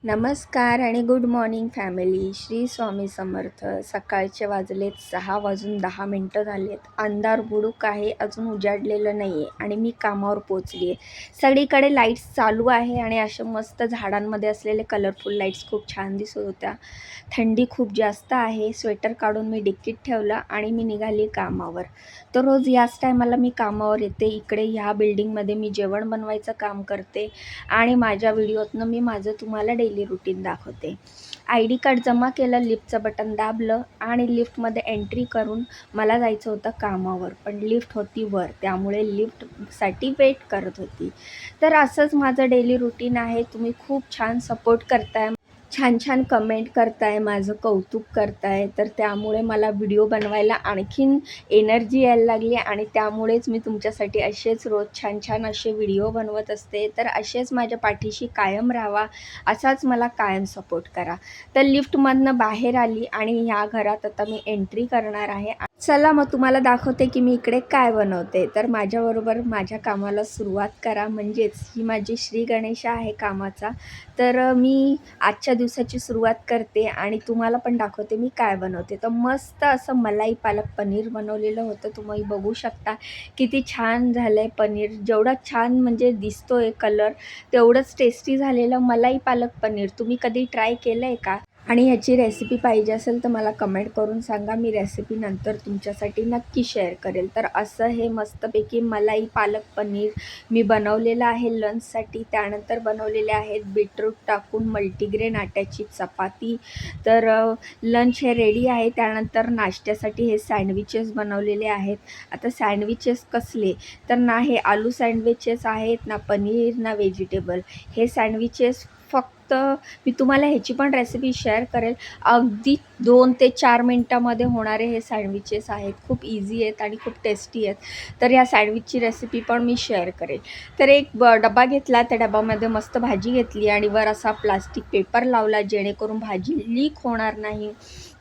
नमस्कार आणि good morning family. Shri Swami Samarth. सकाळचे वाजलेत 6:10 झालेत. अंधार बुडूक आहे, अजून उजाडलेलं नाही आहे आणि मी कामावर पोचली आहे. सगळीकडे लाईट्स चालू आहे आणि अशा मस्त झाडांमध्ये असलेले कलरफुल लाईट्स खूप छान दिसत होत्या. थंडी खूप जास्त आहे. स्वेटर काढून मी डिक्कीत ठेवला आणि मी निघाली कामावर. तर रोज याच टायमाला मी कामावर येते. इकडे ह्या बिल्डिंगमध्ये मी जेवण बनवायचं काम करते आणि माझ्या व्हिडिओतनं मी माझं तुम्हाला डेली रुटीन दाखवते. ID कार्ड जमा केलं, लिफ्टचं बटन दाबलं आणि लिफ्टमध्ये एंट्री करून मला जायचं होतं कामावर, पण लिफ्ट होती वर, त्यामुळे लिफ्टसाठी वेट करत होती. तर असंच माझं डेली रुटीन आहे. तुम्ही खूप छान सपोर्ट करताय, छान छान कमेंट करताय, माझं कौतुक करताय, तर त्यामुळे मला व्हिडिओ बनवायला आणखीन एनर्जी यायला लागली आणि त्यामुळेच मी तुमच्यासाठी असेच रोज छान छान असे व्हिडिओ बनवत असते. तर असेच माझ्या पाठीशी कायम राहावा, असाच मला कायम सपोर्ट करा. तर लिफ्टमधनं बाहेर आली आणि ह्या घरात आता मी एंट्री करणार आहे. चला मग तुम्हाला दाखवते की मी इकडे काय बनवते. तर माझ्याबरोबर माझ्या कामाला सुरुवात करा. म्हणजेच ही माझी श्री गणेशा आहे कामाचा. तर मी आजच्या दिवसाची सुरुवात करते आणि तुम्हाला पण दाखवते मी काय बनवते. तर मस्त असं मलाई पालक पनीर बनवलेलं होतं. तुम्ही बघू शकता किती छान झालं आहे पनीर. जेवढा छान म्हणजे दिसतो आहे कलर, तेवढंच टेस्टी झालेलं मलाई पालक पनीर. तुम्ही कधी ट्राय केलं आहे का? आणि ह्याची रेसिपी पाहिजे असेल तर मला कमेंट करून सांगा. मी रेसिपी नंतर तुमच्यासाठी नक्की शेअर करेल. तर असं हे मस्तपैकी मलाई पालक पनीर मी बनवलेलं आहे लंचसाठी. त्यानंतर बनवलेले आहेत बीटरूट टाकून मल्टीग्रेन आट्याची चपाती. तर लंच हे रेडी आहे. त्यानंतर नाश्त्यासाठी हे सँडविचेस बनवलेले आहेत. आता सँडविचेस कसले, तर ना हे आलू सँडविचेस आहेत, ना पनीर, ना व्हेजिटेबल. हे सँडविचेस फक्त मी तुम्हाला ह्याची पण रेसिपी शेअर करेल. अगदी 2 ते 4 मिनटामध्ये होणारे हे सँडविचेस आहेत. खूप इझी आहेत आणि खूप टेस्टी आहेत. तर या सँडविचची रेसिपी पण मी शेअर करेल. तर एक डबा घेतला, त्या डब्यामध्ये मस्त भाजी घेतली आणि वर असा प्लास्टिक पेपर लावला जेणेकरून भाजी लीक होणार नाही.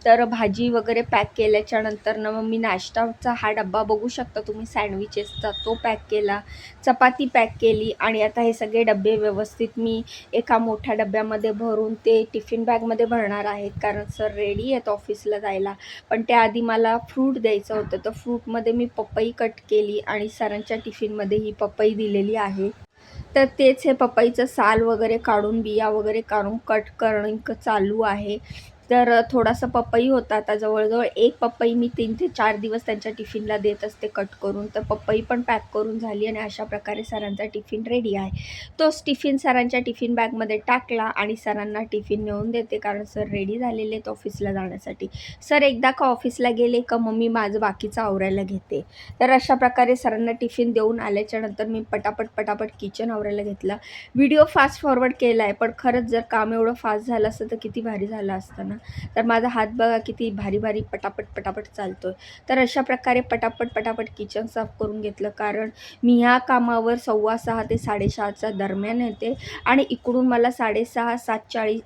तर भाजी वगैरे पॅक केल्याच्यानंतर मग मी नाश्ताचा हा डब्बा बघू शकता तुम्ही सँडविचेसचा, तो पॅक केला. चपाती पॅक केली आणि आता हे सगळे डबे व्यवस्थित मी एका मोठ्या डब्यामध्ये भरून ते टिफिन बॅगमध्ये भरणार आहेत. कारण सर रेडी आहेत ऑफिसला जायला. पण त्याआधी मला फ्रूट द्यायचं होतं. तर फ्रूटमध्ये मी पपई कट केली आणि सरांच्या टिफिनमध्ये ही पपई दिलेली आहे. तर तेच हे पपईचं साल वगैरे काढून, बिया वगैरे काढून कट करणं चालू आहे. तर थोडासा पपई होता. आता जवळजवळ एक पपई मी 3 ते 4 दिवस त्यांच्या टिफिनला देत असते कट करून. तर पपई पण पॅक करून झाली आणि अशा प्रकारे सरांचा टिफिन रेडी आहे. तोच टिफिन सरांच्या टिफिन बॅगमध्ये टाकला आणि सरांना टिफिन नेऊन देते, कारण सर रेडी झालेले आहेत ऑफिसला जाण्यासाठी. सर एकदा का ऑफिसला गेले का मग मी माझं बाकीचं आवरायला घेते. तर अशा प्रकारे सरांना टिफिन देऊन आल्याच्यानंतर मी पटापट किचन आवरायला घेतलं. व्हिडिओ फास्ट फॉरवर्ड केला आहे, पण खरंच जर काम एवढं फास्ट झालं असतं तर किती भारी झालं असतं ना. तर माझा हात बघा किती भारी पटापट चालतो आहे. तर अशा प्रकारे पटापट किचन साफ करून घेतलं, कारण मी ह्या कामावर 6:15 ते 6:30च्या दरम्यान येते आणि इकडून मला 7:30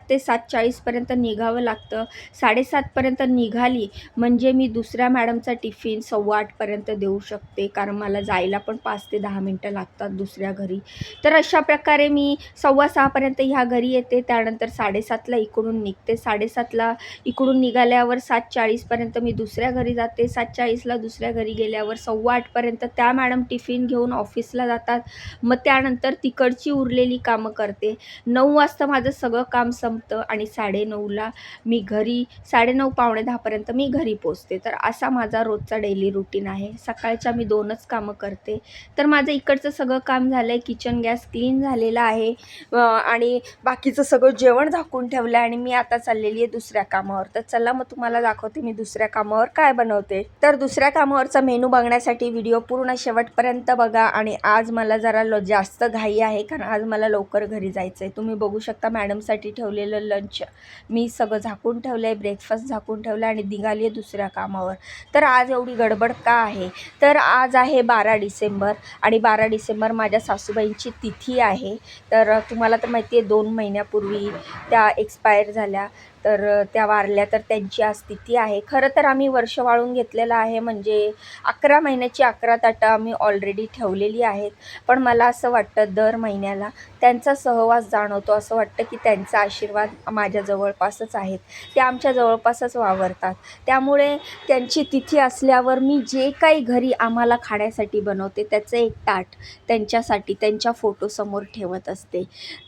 ते 7:40पर्यंत निघावं लागतं. 7:30पर्यंत निघाली म्हणजे मी दुसऱ्या मॅडमचा टिफिन 7:15पर्यंत देऊ शकते, कारण मला जायला पण 5 ते 10 मिनटं लागतात दुसऱ्या घरी. तर अशा प्रकारे मी 6:15पर्यंत ह्या घरी येते. त्यानंतर 7:30ला इकडून निघते. 7:30ला इकडून निघाल्यावर 7:40पर्यंत मी दुसऱ्या घरी जाते. 7:40ला दुसऱ्या घरी गेल्यावर 7:15पर्यंत त्या मॅडम टिफिन घेऊन ऑफिसला जातात. मग त्यानंतर तिकडची उरलेली कामं करते. 9 वाजता माझं सगळं काम संपतं आणि 9:30ला मी घरी 9:30 पावणे 10पर्यंत मी घरी पोचते. तर असा माझा रोजचा डेली रुटीन आहे. सकाळच्या मी 2च कामं करते. तर माझं इकडचं सगळं काम झालं आहे. किचन गॅस क्लीन झालेला आहे आणि बाकीचं सगळं जेवण झाकून ठेवलं आहे आणि मी आता चाललेली आहे दुसऱ्या कामावर. तर चला मग तुम्हाला दाखवते मी दुसऱ्या कामावर काय बनवते. तर दुसऱ्या कामावरचा मेनू बघण्यासाठी व्हिडिओ पूर्ण शेवटपर्यंत बघा. आणि आज मला जरा जास्त घाई आहे, कारण आज मला लवकर घरी जायचं आहे. तुम्ही बघू शकता मॅडमसाठी ठेवलेलं लंच मी सगळं झाकून ठेवलं आहे, ब्रेकफास्ट झाकून ठेवलं आहे आणि निघाली आहे दुसऱ्या कामावर. तर आज एवढी गडबड का आहे, तर आज आहे 12 डिसेंबर आणि 12 डिसेंबर माझ्या सासूबाईंची तिथी आहे. तर तुम्हाला तर माहिती आहे 2 महिन्यापूर्वी त्या एक्सपायर झाल्या. तर त्या वारल्या, तर त्यांची आज तिथी आहे. खरं तर आम्ही वर्ष वाळून घेतलेलं आहे, म्हणजे 11 महिन्याची 11 ताटं आम्ही ऑलरेडी ठेवलेली आहेत. पण मला असं वाटतं दर महिन्याला त्यांचा सहवास जाणवतो. असं वाटतं की त्यांचा आशीर्वाद माझ्या जवळपासच आहेत, ते आमच्या जवळपासच वावरतात. त्यामुळे त्यांची तिथी असल्यावर मी जे काही घरी आम्हाला खाण्यासाठी बनवते त्याचं एक ताट त्यांच्यासाठी त्यांच्या फोटोसमोर ठेवत असते.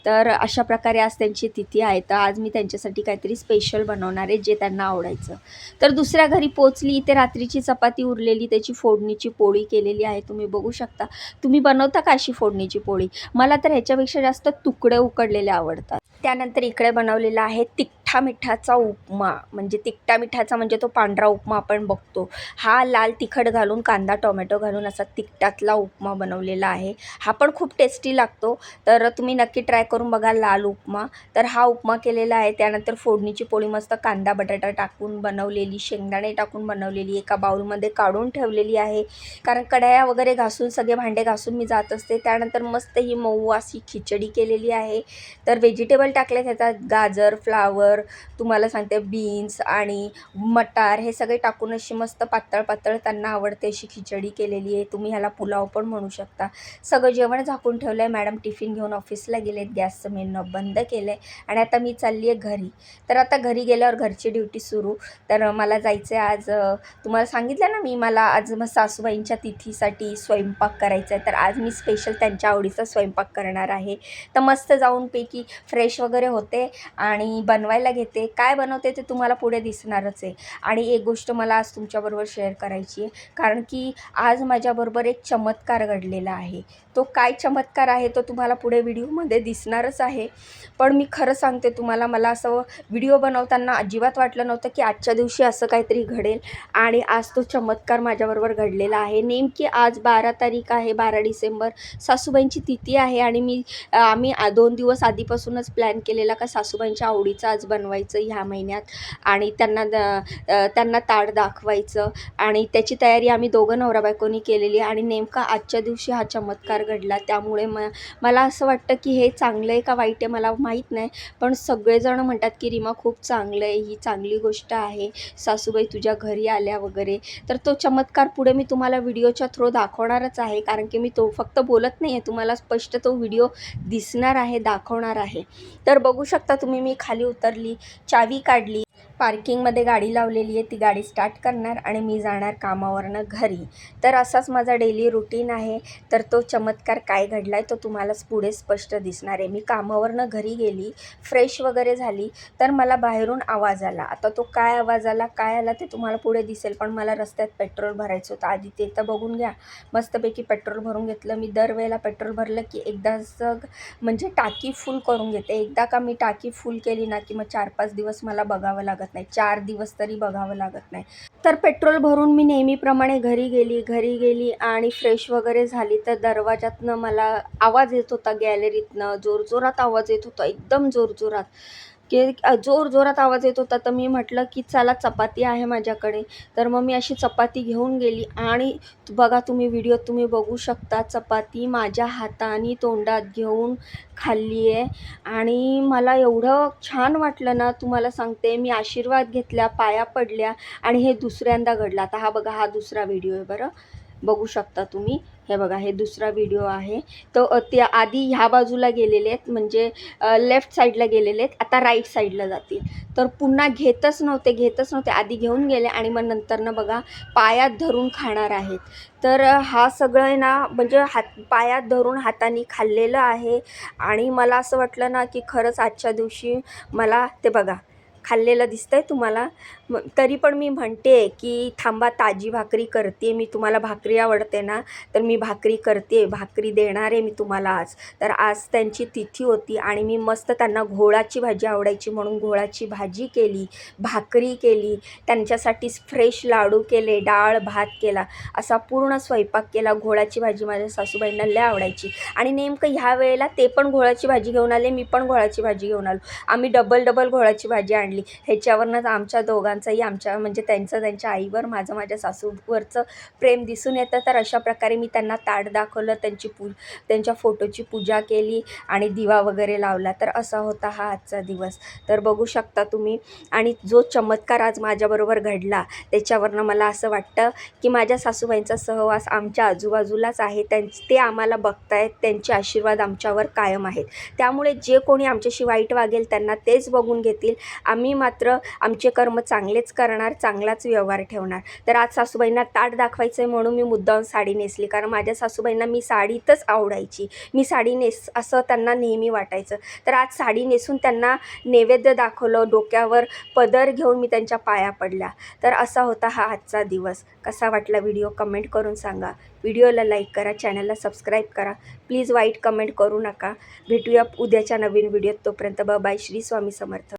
तर अशा प्रकारे आज त्यांची तिथी आहे, तर आज मी त्यांच्यासाठी काहीतरी स्पेशल बनवणार आहे जे त्यांना आवडायचं. तर दुसऱ्या घरी पोचली, इथे रात्रीची चपाती उरलेली, त्याची फोडणीची पोळी केलेली आहे, तुम्ही बघू शकता. तुम्ही बनवता का अशी फोडणीची पोळी? मला तर ह्याच्यापेक्षा जास्त तुकडे उकडलेले आवडतात. त्यानंतर इकडे बनवलेला आहे तिखटा मिठाचा उपमा, म्हणजे तिखटा मिठाचा म्हणजे तो पांढरा उपमा आपण बघतो, हा लाल तिखट घालून कांदा टोमॅटो घालून असा तिखटातला उपमा बनवलेला आहे. हा पण खूप टेस्टी लागतो, तर तुम्ही नक्की ट्राय करून बघा लाल उपमा. तर हा उपमा केलेला आहे. त्यानंतर फोडणीची पोळी मस्त कांदा बटाटा टाकून बनवलेली, शेंगदाणे टाकून बनवलेली एका बाउलमध्ये काढून ठेवलेली आहे, कारण कढया वगैरे घासून सगळे भांडे घासून मी जात असते. त्यानंतर मस्त ही मऊ अशी खिचडी केलेली आहे. तर व्हेजिटेबल टाकले त्याच्यात, गाजर, फ्लावर, तुम्हाला सांगते बीन्स आणि मटार, हे सगळे टाकून अशी मस्त पातळ पातळ त्यांना आवडते अशी खिचडी केलेली आहे. तुम्ही ह्याला पुलाव पण म्हणू शकता. सगळं जेवण झाकून ठेवलं आहे. मॅडम टिफिन घेऊन ऑफिसला गेलेत, गॅसचं मेन बंद केलं आहे आणि आता मी चालली आहे घरी. तर आता घरी गेल्यावर घरची ड्युटी सुरू. तर मला जायचं आहे आज, तुम्हाला सांगितलं ना मी, मला आज मग सासूबाईंच्या तिथीसाठी स्वयंपाक करायचा आहे. तर आज मी स्पेशल त्यांच्या आवडीचा स्वयंपाक करणार आहे. तर मस्त जाऊन पैकी फ्रेश वगैरे होते आणि बनवायला घेते. काय बनवते ते तुम्हाला पुढे दिसणारच आहे. आणि एक गोष्ट मला आज तुमच्याबरोबर शेअर करायची आहे, कारण की आज माझ्याबरोबर एक चमत्कार घडलेला आहे. तो काय चमत्कार आहे तो तुम्हाला पुढे व्हिडिओमध्ये दिसणारच आहे. पण मी खरं सांगते तुम्हाला, मला असं व्हिडिओ बनवताना अजिबात वाटलं नव्हतं की आजच्या दिवशी असं काहीतरी घडेल, आणि आज तो चमत्कार माझ्याबरोबर घडलेला आहे. नेमकी आज 12 तारीख आहे, 12 डिसेंबर, सासूबाईंची तिथी आहे. आणि आम्ही 2 दिवस आधीपासूनच प्लॅन केलेला का सासूबाईंच्या आवडीचं आज बनवायचं ह्या महिन्यात, आणि त्यांना ताट दाखवायचं, आणि त्याची तयारी आम्ही दोघं नवरा बायकोनी केलेली. आणि नेमका आजच्या दिवशी हा चमत्कार घडला. त्यामुळे मला असं वाटतं की हे चांगलं आहे का वाईट आहे मला माहीत नाही, पण सगळेजण म्हणतात की रीमा खूप चांगलं आहे, ही चांगली गोष्ट आहे, सासूबाई तुझ्या घरी आल्या वगैरे. तर तो चमत्कार पुढे मी तुम्हाला व्हिडिओच्या थ्रू दाखवणारच आहे, कारण की मी तो फक्त बोलत नाही आहे, तुम्हाला स्पष्ट तो व्हिडिओ दिसणार आहे, दाखवणार आहे. तर बघू शकता तुम्ही, मी खाली उतरली, चावी काढली, पार्किंगमध्ये गाडी लावलेली आहे, ती गाडी स्टार्ट करणार आणि मी जाणार कामावरनं घरी. तर असाच माझा डेली रुटीन आहे. तर तो चमत्कार काय घडला आहे तो तुम्हाला पुढे स्पष्ट दिसणार आहे. मी कामावरनं घरी गेली, फ्रेश वगैरे झाली, तर मला बाहेरून आवाज आला. आता तो काय आवाज आला, काय आला ते तुम्हाला पुढे दिसेल, पण मला रस्त्यात पेट्रोल भरायचं होतं. आधी ते तर बघून घ्या. मस्तपैकी पेट्रोल भरून घेतलं. मी दरवेळेला पेट्रोल भरलं की एकदाच म्हणजे टाकी फुल करून घेते. एकदा का मी टाकी फुल केली ना की मग 4-5 दिवस मला बघावं लागत नाही, 4 दिवस तरी बघावं लागत नाही. तर पेट्रोल भरून मी नेहमीप्रमाणे घरी गेली आणि फ्रेश वगैरे झाली. तर दरवाजातनं मला आवाज येत होता, गॅलरीतनं जोरजोरात आवाज येत होता, एकदम जोरजोरात, की जोरजोरात आवाज येत होता. तर मी म्हटलं की चला चपाती आहे माझ्याकडे, तर मग मी अशी चपाती घेऊन गेली आणि बघा तुम्ही व्हिडिओत तुम्ही बघू शकता, चपाती माझ्या हाताने तोंडात घेऊन खाल्ली आहे. आणि मला एवढं छान वाटलं ना, तुम्हाला सांगते. मी आशीर्वाद घेतल्या, पाया पडल्या, आणि हे दुसऱ्यांदा घडलं. आता हा बघा, हा दुसरा व्हिडिओ आहे बरं, बघू शकता तुम्ही. हे बघा, हे दुसरा व्हिडिओ आहे. तर ते आधी ह्या बाजूला गेलेले आहेत, म्हणजे लेफ्ट साईडला गेलेले आहेत, आता राईट साईडला जातील. तर पुन्हा घेतच नव्हते, आधी घेऊन गेले आणि मग नंतरनं बघा पायात धरून खाणार आहेत. तर हा सगळं आहे ना, म्हणजे पायात धरून हाताने खाल्लेलं आहे. आणि मला असं वाटलं ना की खरंच आजच्या दिवशी मला ते बघा खाल्लेलं दिसतंय तुम्हाला. तरी पण मी म्हणते की थांबा, ताजी भाकरी करते मी. तुम्हाला भाकरी आवडते ना, तर मी भाकरी करते, भाकरी देणार आहे मी तुम्हाला आज. तर आज त्यांची तिथी होती आणि मी मस्त त्यांना घोळाची भाजी आवडायची म्हणून घोळाची भाजी केली, भाकरी केली, त्यांच्यासाठी फ्रेश लाडू केले, डाळ भात केला, असा पूर्ण स्वयंपाक केला. घोळाची भाजी माझ्या सासूबाईंना लय आवडायची आणि नेमकं ह्या वेळेला ते पण घोळाची भाजी घेऊन आले, मी पण घोळाची भाजी घेऊन आलो. आम्ही डबल घोळाची भाजी आणली. काढली. ह्याच्यावरूनच आमच्या दोघांचंही म्हणजे त्यांच्या आईवर, माझं माझ्या सासूवरचं प्रेम दिसून येतं. तर अशा प्रकारे मी त्यांना ताट दाखवलं, त्यांच्या फोटोची पूजा केली आणि दिवा वगैरे लावला. तर असा होता हा आजचा दिवस. तर बघू शकता तुम्ही. आणि जो चमत्कार आज माझ्याबरोबर घडला त्याच्यावरनं मला असं वाटतं की माझ्या सासूबाईंचा सहवास आमच्या आजूबाजूलाच आहे. ते आम्हाला बघतायत, त्यांचे आशीर्वाद आमच्यावर कायम आहेत. त्यामुळे जे कोणी आमच्याशी वाईट वागेल त्यांना तेच बघून घेतील. आम्ही मात्र आमचे कर्म चांगलेच करणार, चांगलाच व्यवहार ठेवणार. तर आज सासूबाईंना ताट दाखवायचं आहे म्हणून मी मुद्दाम साडी नेसली, कारण माझ्या सासूबाईंना मी साडीतच आवडायची. मी साडी असं त्यांना नेहमी वाटायचं. तर आज साडी नेसून त्यांना नैवेद्य दाखवलं, डोक्यावर पदर घेऊन मी त्यांच्या पाया पडल्या. तर असा होता हा आजचा दिवस. कसा वाटला व्हिडिओ कमेंट करून सांगा. व्हिडिओला लाईक करा, चॅनलला सबस्क्राईब करा. प्लीज वाईट कमेंट करू नका. भेटूया उद्याच्या नवीन व्हिडिओत. तोपर्यंत बाय. श्री स्वामी समर्थ.